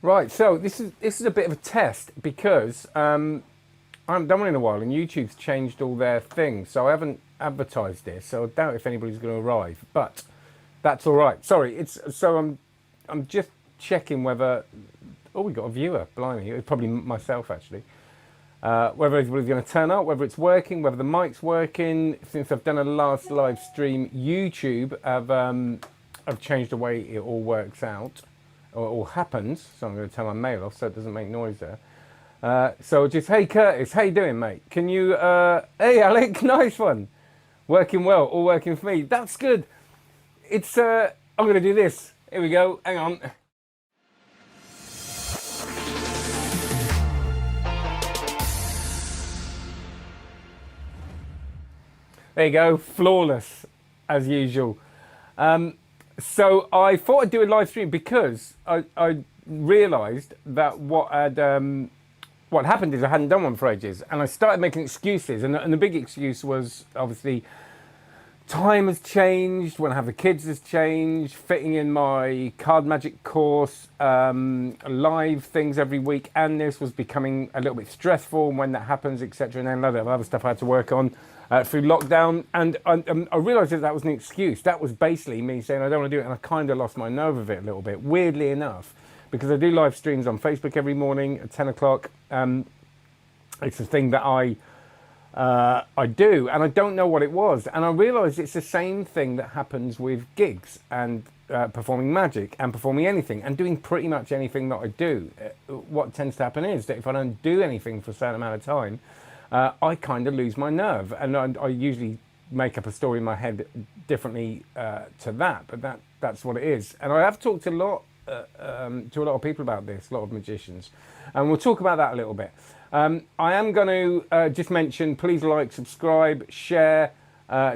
Right, so this is a bit of a test because I haven't done one in a while, and YouTube's changed all their things, so I haven't advertised this. So I doubt if anybody's going to arrive, but that's all right. Sorry, I'm just checking whether. Oh, we got a viewer. Blimey, it's probably myself actually. Whether everybody's going to turn up, whether it's working, whether the mic's working. Since I've done a last live stream, YouTube have changed the way it all works out, or it all happens. So I'm going to turn my mail off so it doesn't make noise there. So just, hey Curtis, how you doing, mate? Can you, hey Alec, nice one. Working well, all working for me. That's good. It's, I'm going to do this. Here we go, hang on. There you go, flawless, as usual. So I thought I'd do a live stream because I realised that what happened is I hadn't done one for ages, and I started making excuses, and the big excuse was obviously time has changed, when I have the kids has changed, fitting in my card magic course, live things every week, and this was becoming a little bit stressful when that happens, etc. And then a lot of other stuff I had to work on through lockdown, and I realised that was an excuse. That was basically me saying I don't want to do it, and I kind of lost my nerve of it a little bit, weirdly enough, because I do live streams on Facebook every morning at 10 o'clock. It's a thing that I do, and I don't know what it was. And I realised it's the same thing that happens with gigs and performing magic and performing anything and doing pretty much anything that I do. What tends to happen is that if I don't do anything for a certain amount of time, I kind of lose my nerve. And I usually make up a story in my head differently to that, but that's what it is. And I have talked a lot to a lot of people about this, a lot of magicians, and we'll talk about that a little bit. I am going to just mention, please like, subscribe, share,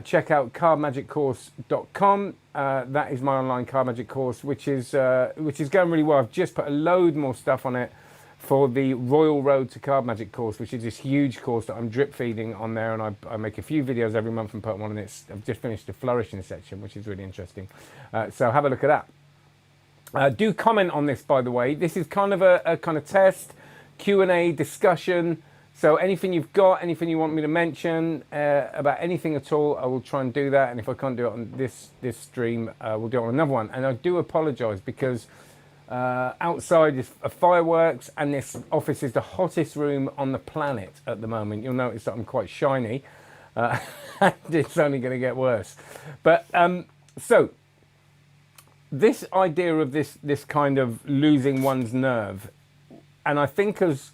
check out cardmagiccourse.com. That is my online card magic course, which is going really well. I've just put a load more stuff on it for the Royal Road to Card Magic course, which is this huge course that I'm drip feeding on there, and I make a few videos every month and put one on it. I've just finished the flourishing section, which is really interesting. So have a look at that. Do comment on this, by the way. This is kind of a kind of test, Q&A, discussion. So anything you've got, anything you want me to mention about anything at all, I will try and do that. And if I can't do it on this stream, we'll do it on another one. And I do apologise because outside is fireworks, and this office is the hottest room on the planet at the moment. You'll notice that I'm quite shiny. It's only going to get worse. But so this idea of this kind of losing one's nerve, and I think as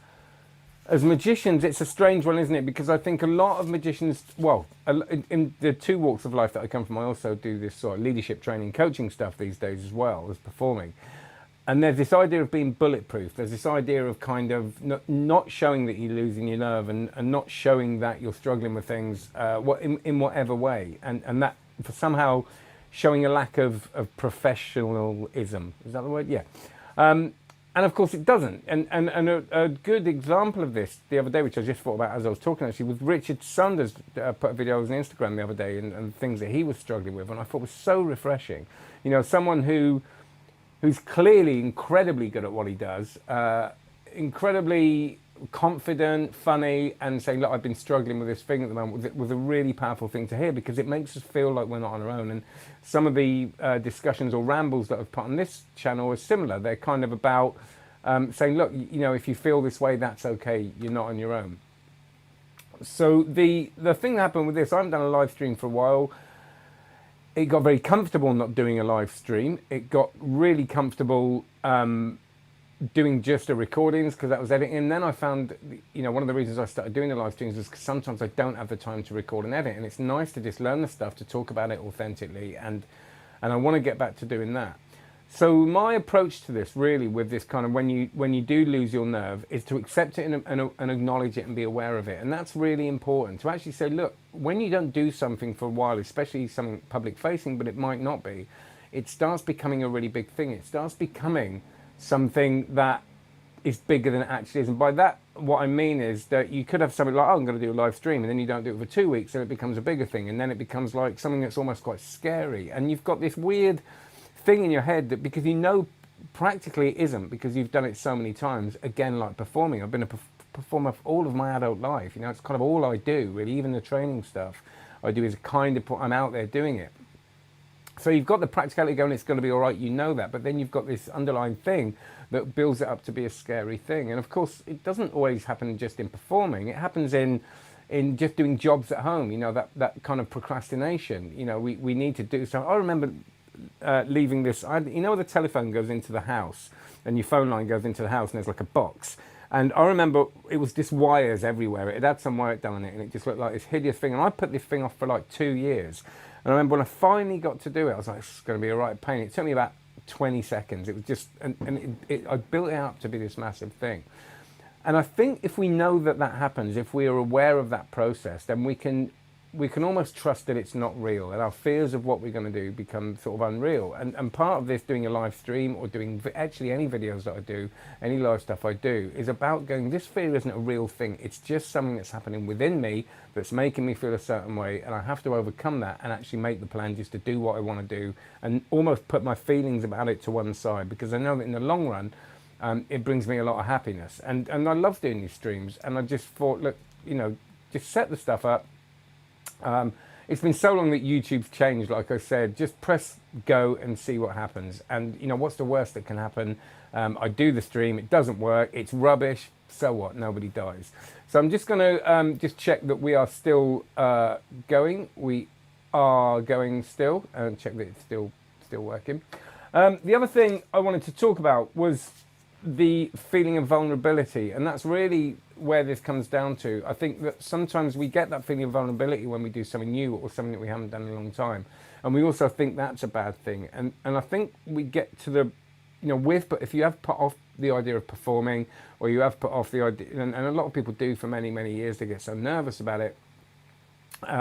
magicians, it's a strange one, isn't it? Because I think a lot of magicians, well, in the two walks of life that I come from, I also do this sort of leadership training, coaching stuff these days as well as performing. And there's this idea of being bulletproof. There's this idea of kind of not showing that you're losing your nerve, and not showing that you're struggling with things in whatever way. And that for somehow showing a lack of professionalism. Is that the word? Yeah. And of course it doesn't. And a good example of this the other day, which I just thought about as I was talking actually, was Richard Saunders put a video on Instagram the other day, and things that he was struggling with, and I thought was so refreshing. You know, someone who's clearly incredibly good at what he does, incredibly confident, funny, and saying, look, I've been struggling with this thing at the moment, was a really powerful thing to hear, because it makes us feel like we're not on our own. And some of the discussions or rambles that I've put on this channel are similar. They're kind of about saying, look, you know, if you feel this way, that's okay, you're not on your own. So the thing that happened with this, I haven't done a live stream for a while. It got very comfortable not doing a live stream. It got really comfortable doing just the recordings, because that was editing. And then I found, you know, one of the reasons I started doing the live streams was because sometimes I don't have the time to record and edit, and it's nice to just learn the stuff, to talk about it authentically, and I want to get back to doing that. So my approach to this, really, with this kind of when you do lose your nerve, is to accept it and acknowledge it and be aware of it. And that's really important, to actually say, look, when you don't do something for a while, especially something public facing, but it might not be, it starts becoming a really big thing. It starts becoming something that is bigger than it actually is. And by that, what I mean is that you could have something like, oh, I'm going to do a live stream, and then you don't do it for 2 weeks, and it becomes a bigger thing, and then it becomes like something that's almost quite scary. And you've got this weird thing in your head that, because you know practically it isn't, because you've done it so many times. Again, like performing, I've been a performer for all of my adult life. You know, it's kind of all I do, really. Even the training stuff I do is kind of, I'm out there doing it. So you've got the practicality going, it's going to be all right, you know that, but then you've got this underlying thing that builds it up to be a scary thing. And of course, it doesn't always happen just in performing. It happens in just doing jobs at home, you know, that kind of procrastination. You know, we need to do so. I remember leaving this, you know, the telephone goes into the house and your phone line goes into the house and there's like a box. And I remember it was just wires everywhere. It had some work done on it and it just looked like this hideous thing. And I put this thing off for like 2 years. And I remember when I finally got to do it, I was like, it's going to be a right pain. It took me about 20 seconds. It was just, I built it up to be this massive thing. And I think if we know that that happens, if we are aware of that process, then we can almost trust that it's not real, and our fears of what we're going to do become sort of unreal. And part of this, doing a live stream or doing actually any videos that I do, any live stuff I do, is about going, this fear isn't a real thing. It's just something that's happening within me that's making me feel a certain way, and I have to overcome that and actually make the plan just to do what I want to do and almost put my feelings about it to one side, because I know that in the long run, it brings me a lot of happiness. And I love doing these streams, and I just thought, look, you know, just set the stuff up. It's been so long that YouTube's changed, like I said, just press go and see what happens. And you know, what's the worst that can happen? I do the stream, it doesn't work, it's rubbish, so what? Nobody dies. So I'm just gonna just check that we are still going. We are going still, and check that it's still working. The other thing I wanted to talk about was the feeling of vulnerability, and that's really where this comes down to. I think that sometimes we get that feeling of vulnerability when we do something new or something that we haven't done in a long time, and we also think that's a bad thing. And I think we get to the, you know, but if you have put off the idea of performing, or you have put off the idea, and a lot of people do for many years, they get so nervous about it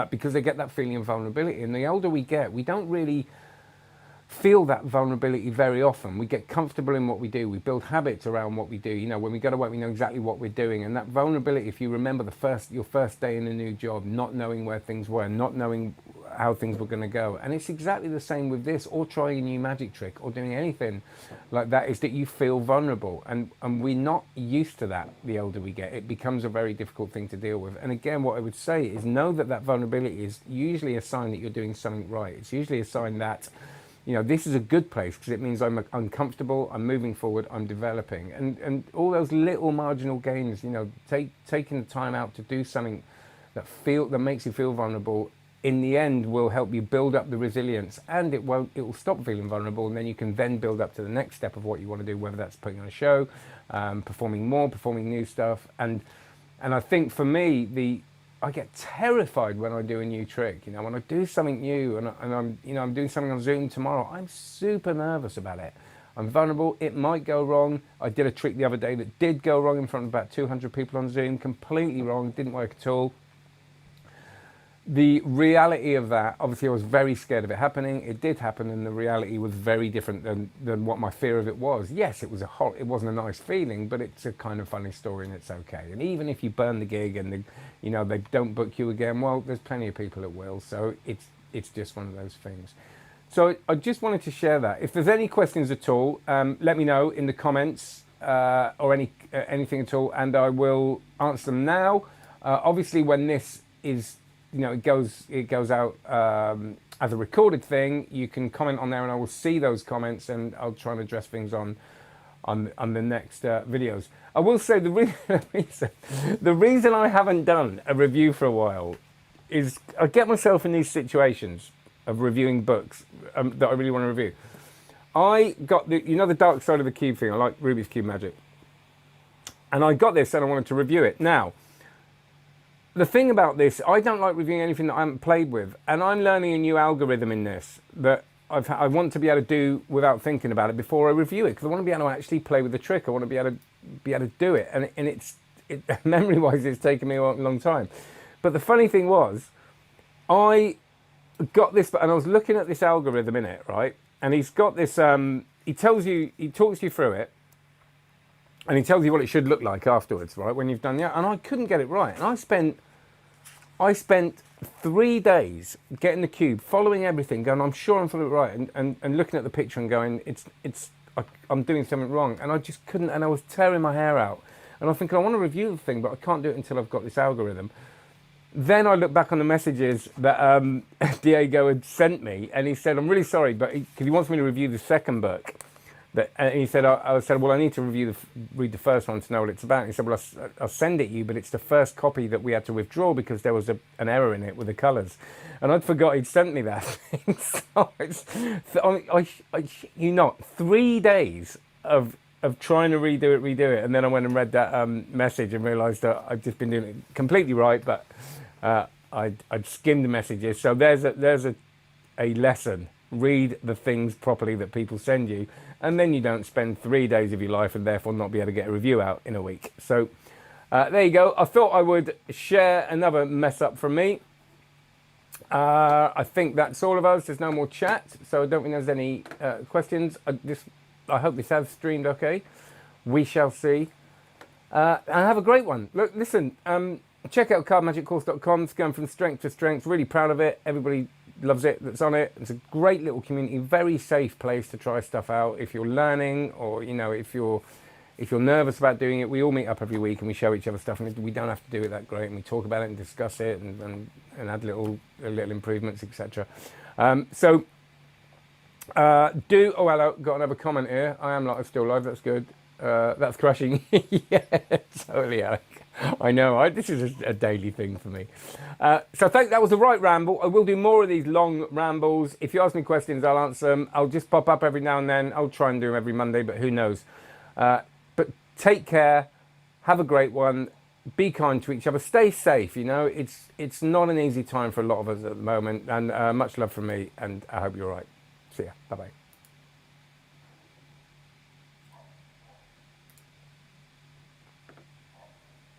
because they get that feeling of vulnerability. And the older we get, we don't really feel that vulnerability very often. We get comfortable in what we do. We build habits around what we do. You know, when we go to work, we know exactly what we're doing. And that vulnerability, if you remember your first day in a new job, not knowing where things were, not knowing how things were going to go. And it's exactly the same with this, or trying a new magic trick, or doing anything like that, is that you feel vulnerable. And we're not used to that the older we get. It becomes a very difficult thing to deal with. And again, what I would say is know that that vulnerability is usually a sign that you're doing something right. It's usually a sign that, you know, this is a good place, because it means I'm uncomfortable, I'm moving forward, I'm developing. And all those little marginal gains, you know, taking the time out to do something that makes you feel vulnerable, in the end will help you build up the resilience, and it will stop feeling vulnerable, and then you can then build up to the next step of what you want to do, whether that's putting on a show, performing new stuff. And I think for me, I get terrified when I do a new trick. You know, when I do something new, and I'm doing something on Zoom tomorrow, I'm super nervous about it. I'm vulnerable. It might go wrong. I did a trick the other day that did go wrong in front of about 200 people on Zoom, completely wrong, didn't work at all. The reality of that, obviously I was very scared of it happening. It did happen, and the reality was very different than what my fear of it was. Yes, it wasn't a nice feeling, but it's a kind of funny story, and it's okay. And even if you burn the gig and they don't book you again, well, there's plenty of people that will. So it's just one of those things. So I just wanted to share that. If there's any questions at all, let me know in the comments or anything at all, and I will answer them now. Obviously, when this is, you know, it goes out as a recorded thing, you can comment on there, and I will see those comments, and I'll try and address things on the next videos. I will say the reason I haven't done a review for a while is I get myself in these situations of reviewing books that I really want to review. I got the dark side of the cube thing. I like Rubik's Cube Magic, and I got this and I wanted to review it. Now, the thing about this, I don't like reviewing anything that I haven't played with, and I'm learning a new algorithm in this that I want to be able to do without thinking about it before I review it, because I want to be able to actually play with the trick. I want to be able to do it, and memory-wise, it's taken me a long time. But the funny thing was, I got this, and I was looking at this algorithm in it, right? And he's got this. He talks you through it. And he tells you what it should look like afterwards, right? When you've done that. And I couldn't get it right. And I spent 3 days getting the cube, following everything, going, I'm sure I'm following it right. And looking at the picture and going, I'm doing something wrong, and I just couldn't, and I was tearing my hair out. And I was thinking, I want to review the thing, but I can't do it until I've got this algorithm. Then I looked back on the messages that Diego had sent me, and he said, I'm really sorry, but because he wants me to review the second book. And he said, I said, well, I need to read the first one to know what it's about. And he said, well, I'll send it you, but it's the first copy that we had to withdraw because there was an error in it with the colours. And I'd forgot he'd sent me that thing. So I you not 3 days of trying to redo it. And then I went and read that message and realised that I'd just been doing it completely right, but I'd skimmed the messages. So there's a lesson. Read the things properly that people send you, and then you don't spend 3 days of your life and therefore not be able to get a review out in a week. So there you go. I thought I would share another mess up from me. I think that's all of us. There's no more chat, so I don't think there's any questions. I hope this has streamed okay. We shall see. And have a great one. Look, listen, check out cardmagiccourse.com. It's going from strength to strength. Really proud of it. Everybody loves it that's on it. It's a great little community, very safe place to try stuff out if you're learning, or if you're nervous about doing it. We all meet up every week and we show each other stuff, and we don't have to do it that great, and we talk about it and discuss it and add little improvements, etc. Oh hello, got another comment here. I am still live, that's good. That's crushing. Yeah, totally, Alec. I know, this is a daily thing for me. So I think that was the right ramble. I will do more of these long rambles. If you ask me questions, I'll answer them. I'll just pop up every now and then. I'll try and do them every Monday, but who knows. But take care. Have a great one. Be kind to each other. Stay safe. It's not an easy time for a lot of us at the moment. And much love from me. And I hope you're all right. See ya. Bye-bye.